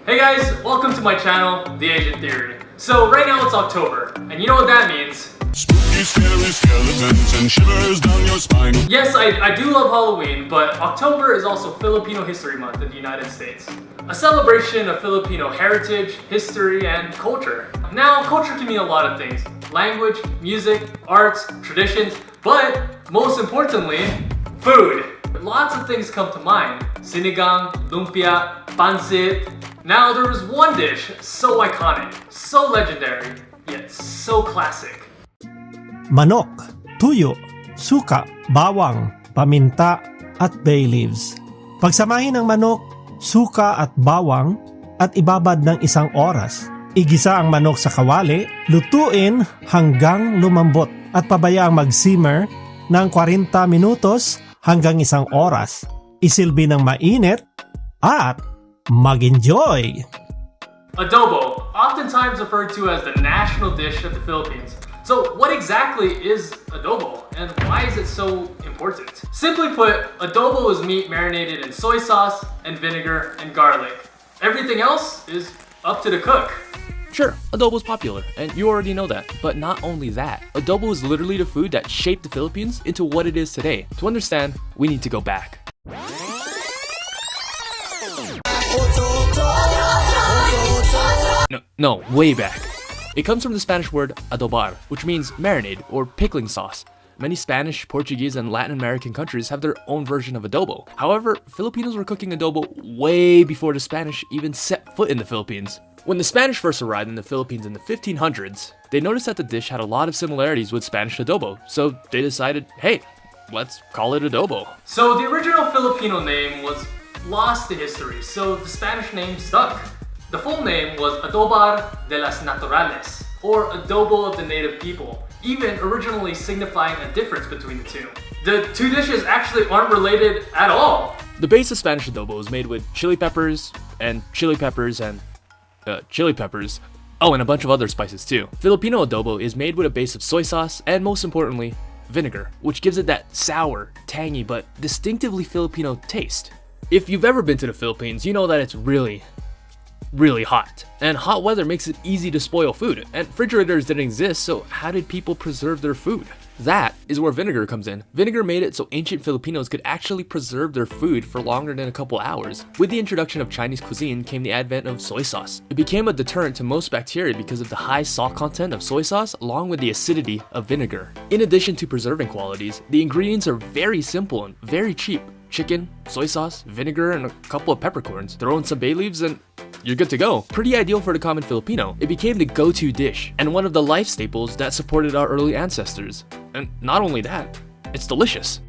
Hey guys, welcome to my channel, The Agent Theory. So right now it's October, and you know what that means. Spooky, scary skeletons and shivers down your spine. Yes, I do love Halloween, but October is also Filipino History Month in the United States. A celebration of Filipino heritage, history, and culture. Now, culture can mean a lot of things. Language, music, arts, traditions, but most importantly, food. Lots of things come to mind. Sinigang, lumpia, pancit. Now there was one dish so iconic, so legendary, yet so classic. Manok, tuyo, suka, bawang, paminta, at bay leaves. Pagsamahin ng manok, suka at bawang at ibabad ng 1 oras. Igisa ang manok sa kawali, lutuin hanggang lumambot at pabayaang mag-simmer ng 40 minutos hanggang 1 oras. Isilbi ng mainit at mag-enjoy! Adobo, oftentimes referred to as the national dish of the Philippines. So what exactly is adobo and why is it so important? Simply put, adobo is meat marinated in soy sauce and vinegar and garlic. Everything else is up to the cook. Sure, adobo is popular, and you already know that. But not only that, adobo is literally the food that shaped the Philippines into what it is today. To understand, we need to go back. No, way back. It comes from the Spanish word adobar, which means marinade or pickling sauce. Many Spanish, Portuguese, and Latin American countries have their own version of adobo. However, Filipinos were cooking adobo way before the Spanish even set foot in the Philippines. When the Spanish first arrived in the Philippines in the 1500s, they noticed that the dish had a lot of similarities with Spanish adobo, so they decided, hey, let's call it adobo. So the original Filipino name was lost to history, so the Spanish name stuck. The full name was Adobar de las Naturales, or adobo of the native people, even originally signifying a difference between the two. The two dishes actually aren't related at all. The base of Spanish adobo is made with chili peppers and chili peppers and chili peppers. Oh, and a bunch of other spices too. Filipino adobo is made with a base of soy sauce and, most importantly, vinegar, which gives it that sour, tangy, but distinctively Filipino taste. If you've ever been to the Philippines, you know that it's really hot. And hot weather makes it easy to spoil food. And refrigerators didn't exist, so how did people preserve their food? That is where vinegar comes in. Vinegar made it so ancient Filipinos could actually preserve their food for longer than a couple hours. With the introduction of Chinese cuisine came the advent of soy sauce. It became a deterrent to most bacteria because of the high salt content of soy sauce along with the acidity of vinegar. In addition to preserving qualities, the ingredients are very simple and very cheap. Chicken, soy sauce, vinegar, and a couple of peppercorns. Throw in some bay leaves and you're good to go. Pretty ideal for the common Filipino. It became the go-to dish and one of the life staples that supported our early ancestors. And not only that, it's delicious.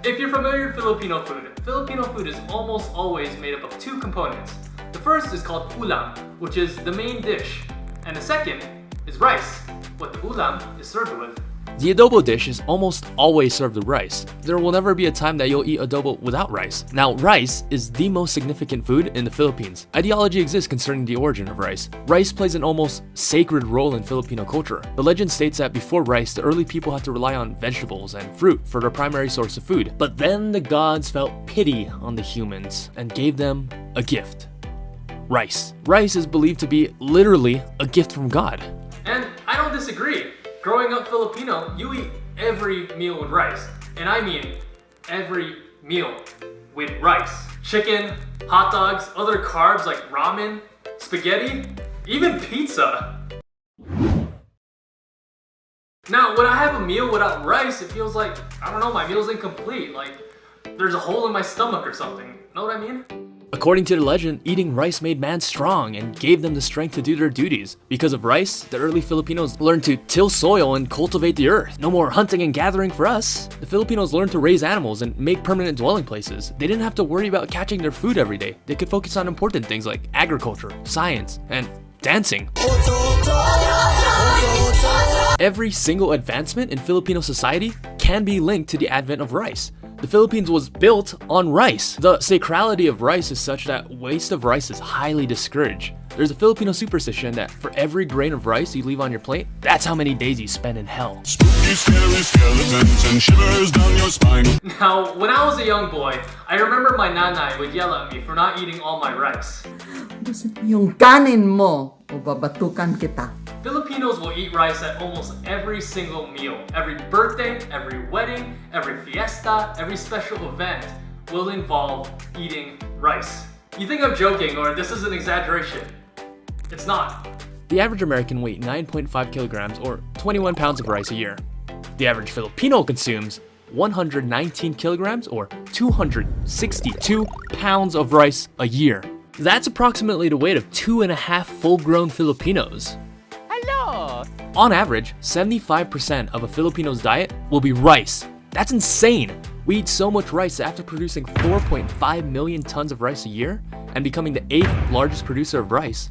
If you're familiar with Filipino food is almost always made up of 2 components. The first is called ulam, which is the main dish, and the second is rice, what the ulam is served with. The adobo dish is almost always served with rice. There will never be a time that you'll eat adobo without rice. Now, rice is the most significant food in the Philippines. Ideology exists concerning the origin of rice. Rice plays an almost sacred role in Filipino culture. The legend states that before rice, the early people had to rely on vegetables and fruit for their primary source of food. But then the gods felt pity on the humans and gave them a gift. Rice. Rice is believed to be literally a gift from God. And I don't disagree. Growing up Filipino, you eat every meal with rice. And I mean every meal with rice. Chicken, hot dogs, other carbs like ramen, spaghetti, even pizza. Now, when I have a meal without rice, it feels like, I don't know, my meal's incomplete. Like there's a hole in my stomach or something. Know what I mean? According to the legend, eating rice made man strong and gave them the strength to do their duties. Because of rice, the early Filipinos learned to till soil and cultivate the earth. No more hunting and gathering for us. The Filipinos learned to raise animals and make permanent dwelling places. They didn't have to worry about catching their food every day. They could focus on important things like agriculture, science, and dancing. Every single advancement in Filipino society can be linked to the advent of rice. The Philippines was built on rice. The sacrality of rice is such that waste of rice is highly discouraged. There's a Filipino superstition that for every grain of rice you leave on your plate, that's how many days you spend in hell. Spooky, scary skeletons and shivers down your spine. Now, when I was a young boy, I remember my nanay would yell at me for not eating all my rice. Yung kanin mo, o babatukan kita. Filipinos will eat rice at almost every single meal. Every birthday, every wedding, every fiesta, every special event will involve eating rice. You think I'm joking or this is an exaggeration? It's not. The average American weighs 9.5 kilograms or 21 pounds of rice a year. The average Filipino consumes 119 kilograms or 262 pounds of rice a year. That's approximately the weight of 2.5 full-grown Filipinos. Hello! On average, 75% of a Filipino's diet will be rice. That's insane! We eat so much rice that after producing 4.5 million tons of rice a year and becoming the 8th largest producer of rice,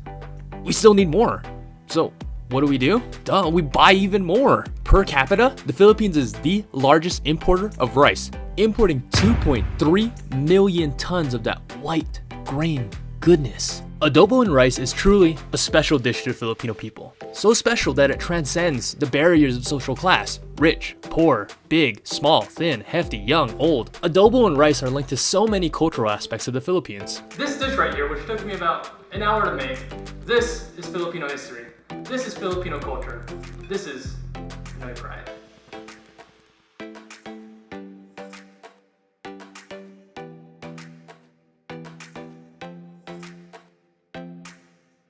we still need more. So, what do? Duh, we buy even more. Per capita, the Philippines is the largest importer of rice, importing 2.3 million tons of that white grain goodness. Adobo and rice is truly a special dish to the Filipino people. So special that it transcends the barriers of social class. Rich, poor, big, small, thin, hefty, young, old. Adobo and rice are linked to so many cultural aspects of the Philippines. This dish right here, which took me about an hour to make, this is Filipino history. This is Filipino culture. This is Pinoy pride.